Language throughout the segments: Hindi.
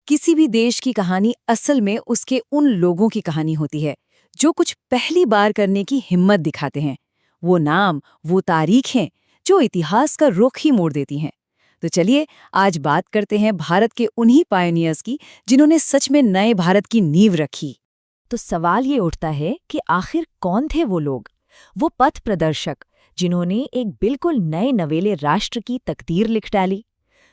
किसी भी देश की कहानी असल में उसके उन लोगों की कहानी होती है जो कुछ पहली बार करने की हिम्मत दिखाते हैं। वो नाम, वो तारीखें जो इतिहास का रुख ही मोड़ देती हैं। तो चलिए आज बात करते हैं भारत के उन्हीं पायनियर्स की जिन्होंने सच में नए भारत की नींव रखी। तो सवाल ये उठता है कि आखिर कौन थे वो लोग, वो पथ प्रदर्शक जिन्होंने एक बिल्कुल नए नवेले राष्ट्र की तकदीर लिख डाली।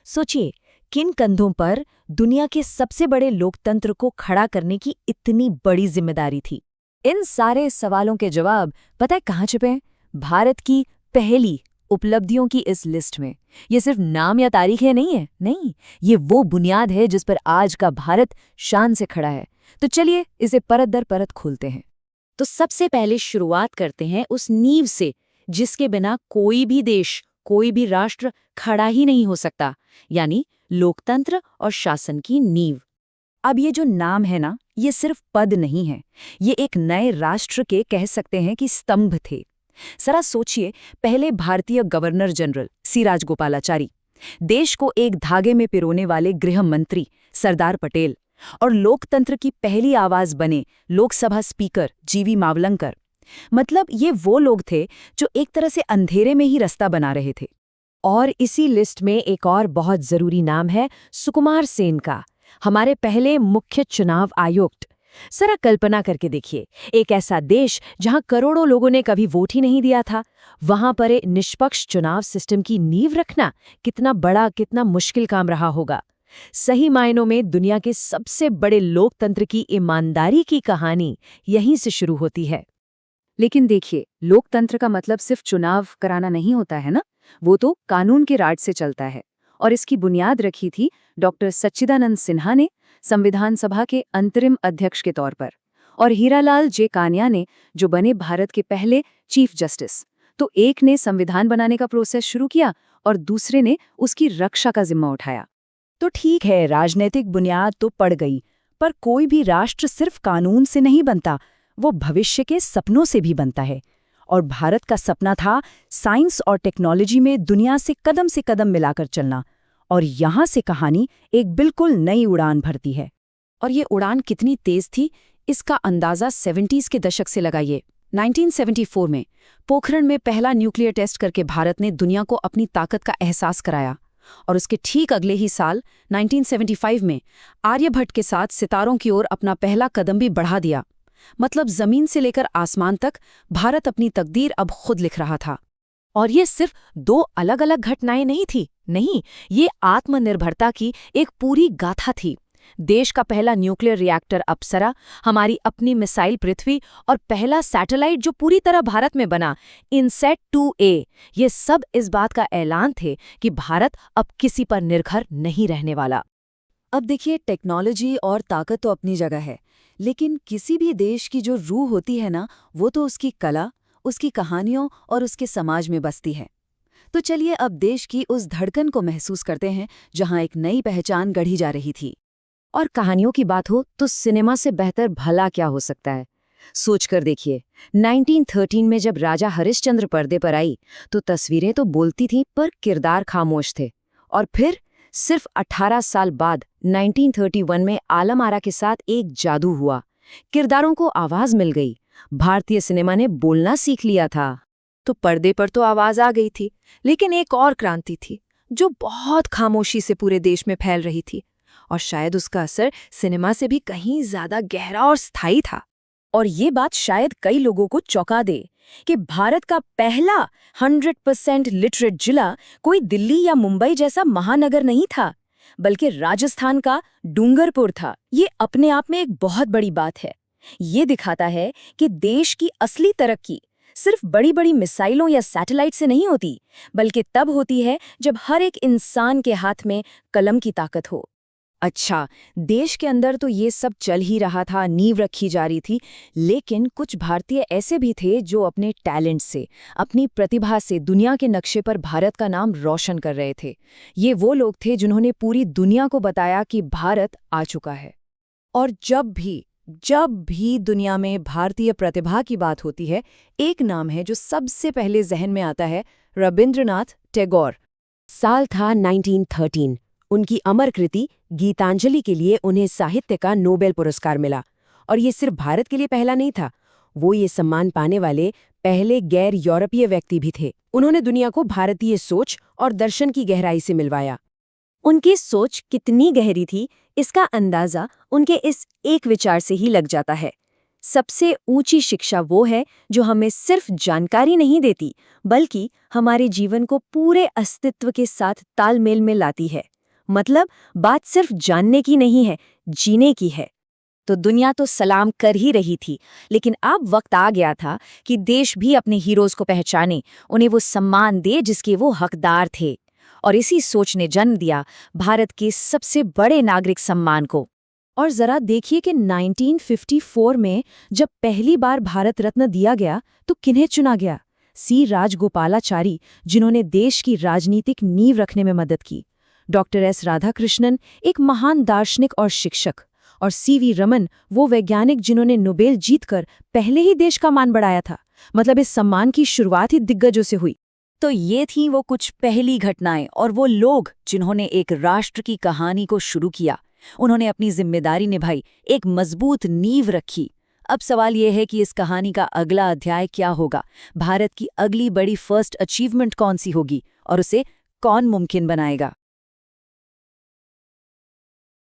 सोचिए, किन कंधों पर दुनिया के सबसे बड़े लोकतंत्र को खड़ा करने की इतनी बड़ी जिम्मेदारी थी। इन सारे सवालों के जवाब पता है कहाँ छिपे हैं? भारत की पहली उपलब्धियों की इस लिस्ट में। ये सिर्फ नाम या तारीखें नहीं है, नहीं, ये वो बुनियाद है जिस पर आज का भारत शान से खड़ा है। तो चलिए इसे परत दर परत खोलते हैं। तो सबसे पहले शुरुआत करते हैं उस नींव से जिसके बिना कोई भी देश, कोई भी राष्ट्र खड़ा ही नहीं हो सकता, यानी लोकतंत्र और शासन की नींव। अब ये जो नाम है ना, ये सिर्फ पद नहीं है, ये एक नए राष्ट्र के कह सकते हैं कि स्तंभ थे। जरा सोचिए, पहले भारतीय गवर्नर जनरल सी राजगोपालाचारी, देश को एक धागे में पिरोने वाले गृह मंत्री सरदार पटेल और लोकतंत्र की पहली आवाज बने लोकसभा स्पीकर जीवी मावलंकर। मतलब ये वो लोग थे जो एक तरह से अंधेरे में ही रास्ता बना रहे थे। और इसी लिस्ट में एक और बहुत जरूरी नाम है सुकुमार सेन का, हमारे पहले मुख्य चुनाव आयुक्त। जरा कल्पना करके देखिए, एक ऐसा देश जहां करोड़ों लोगों ने कभी वोट ही नहीं दिया था, वहां पर एक निष्पक्ष चुनाव सिस्टम की नींव रखना कितना बड़ा, कितना मुश्किल काम रहा होगा। सही मायनों में दुनिया के सबसे बड़े लोकतंत्र की ईमानदारी की कहानी यहीं से शुरू होती है। लेकिन देखिए, लोकतंत्र का मतलब सिर्फ चुनाव कराना नहीं होता है ना, वो तो कानून के राज से चलता है। और इसकी बुनियाद रखी थी डॉक्टर सच्चिदानंद सिन्हा ने संविधान सभा के अंतरिम अध्यक्ष के तौर पर, और हीरालाल जे कान्या ने, जो बने भारत के पहले चीफ जस्टिस। तो एक ने संविधान बनाने का प्रोसेस शुरू किया और दूसरे ने उसकी रक्षा का जिम्मा उठाया। तो ठीक है, राजनीतिक बुनियाद तो पड़ गई, पर कोई भी राष्ट्र सिर्फ कानून से नहीं बनता, वो भविष्य के सपनों से भी बनता है। और भारत का सपना था साइंस और टेक्नोलॉजी में दुनिया से कदम मिलाकर चलना। और यहाँ से कहानी एक बिल्कुल नई उड़ान भरती है। और ये उड़ान कितनी तेज थी, इसका अंदाजा 70s के दशक से लगाइए। 1974 में पोखरण में पहला न्यूक्लियर टेस्ट करके भारत ने दुनिया को अपनी ताकत का एहसास कराया। और उसके ठीक अगले ही साल 1975 में आर्यभट्ट के साथ सितारों की ओर अपना पहला कदम भी बढ़ा दिया। मतलब जमीन से लेकर आसमान तक भारत अपनी तकदीर अब खुद लिख रहा था। और ये सिर्फ दो अलग अलग घटनाएं नहीं थी, नहीं, ये आत्मनिर्भरता की एक पूरी गाथा थी। देश का पहला न्यूक्लियर रिएक्टर अप्सरा, हमारी अपनी मिसाइल पृथ्वी और पहला सैटेलाइट जो पूरी तरह भारत में बना, इनसेट 2A, ये सब इस बात का ऐलान थे कि भारत अब किसी पर निर्भर नहीं रहने वाला। अब देखिए, टेक्नोलॉजी और ताकत तो अपनी जगह है, लेकिन किसी भी देश की जो रूह होती है ना, वो तो उसकी कला, उसकी कहानियों और उसके समाज में बसती है। तो चलिए अब देश की उस धड़कन को महसूस करते हैं जहां एक नई पहचान गढ़ी जा रही थी। और कहानियों की बात हो तो सिनेमा से बेहतर भला क्या हो सकता है। सोचकर देखिए, 1913 में जब राजा हरिश्चंद्र पर्दे पर आई तो तस्वीरें तो बोलती थीं पर किरदार खामोश थे। और फिर सिर्फ 18 साल बाद 1931 में आलम आरा के साथ एक जादू हुआ। किरदारों को आवाज मिल गई, भारतीय सिनेमा ने बोलना सीख लिया था। तो पर्दे पर तो आवाज आ गई थी, लेकिन एक और क्रांति थी जो बहुत खामोशी से पूरे देश में फैल रही थी। और शायद उसका असर सिनेमा से भी कहीं ज्यादा गहरा और स्थायी था। और ये बात शायद कई लोगों को चौंका दे कि भारत का पहला 100% लिटरेट जिला कोई दिल्ली या मुंबई जैसा महानगर नहीं था, बल्कि राजस्थान का डूंगरपुर था। ये अपने आप में एक बहुत बड़ी बात है। ये दिखाता है कि देश की असली तरक्की सिर्फ बड़ी बड़ी मिसाइलों या सैटेलाइट से नहीं होती, बल्कि तब होती है जब हर एक इंसान के हाथ में कलम की ताकत हो। अच्छा, देश के अंदर तो ये सब चल ही रहा था, नींव रखी जा रही थी, लेकिन कुछ भारतीय ऐसे भी थे जो अपने टैलेंट से, अपनी प्रतिभा से दुनिया के नक्शे पर भारत का नाम रोशन कर रहे थे। ये वो लोग थे जिन्होंने पूरी दुनिया को बताया कि भारत आ चुका है। और जब भी दुनिया में भारतीय प्रतिभा की बात होती है, एक नाम है जो सबसे पहले जहन में आता है, रविंद्रनाथ टैगोर। साल था 1913 उनकी अमर कृति गीतांजलि के लिए उन्हें साहित्य का नोबेल पुरस्कार मिला। और ये सिर्फ भारत के लिए पहला नहीं था, वो ये सम्मान पाने वाले पहले गैर यूरोपीय व्यक्ति भी थे। उन्होंने दुनिया को भारतीय सोच और दर्शन की गहराई से मिलवाया। उनकी सोच कितनी गहरी थी, इसका अंदाजा उनके इस एक विचार से ही लग जाता है। सबसे ऊंची शिक्षा वो है जो हमें सिर्फ जानकारी नहीं देती, बल्कि हमारे जीवन को पूरे अस्तित्व के साथ तालमेल में लाती है। मतलब बात सिर्फ जानने की नहीं है, जीने की है। तो दुनिया तो सलाम कर ही रही थी, लेकिन अब वक्त आ गया था कि देश भी अपने हीरोज को पहचाने, उन्हें वो सम्मान दे जिसके वो हकदार थे। और इसी सोच ने जन्म दिया भारत के सबसे बड़े नागरिक सम्मान को। और जरा देखिए कि 1954 में जब पहली बार भारत रत्न दिया गया तो किन्हें चुना गया? सी राजगोपालाचारी, जिन्होंने देश की राजनीतिक नींव रखने में मदद की। डॉक्टर एस राधाकृष्णन, एक महान दार्शनिक और शिक्षक। और सीवी रमन, वो वैज्ञानिक जिन्होंने नोबेल जीतकर पहले ही देश का मान बढ़ाया था। मतलब इस सम्मान की शुरुआत ही दिग्गजों से हुई। तो ये थी वो कुछ पहली घटनाएं और वो लोग जिन्होंने एक राष्ट्र की कहानी को शुरू किया। उन्होंने अपनी जिम्मेदारी निभाई, एक मजबूत नींव रखी। अब सवाल ये है कि इस कहानी का अगला अध्याय क्या होगा? भारत की अगली बड़ी फर्स्ट अचीवमेंट कौन सी होगी और उसे कौन मुमकिन बनाएगा?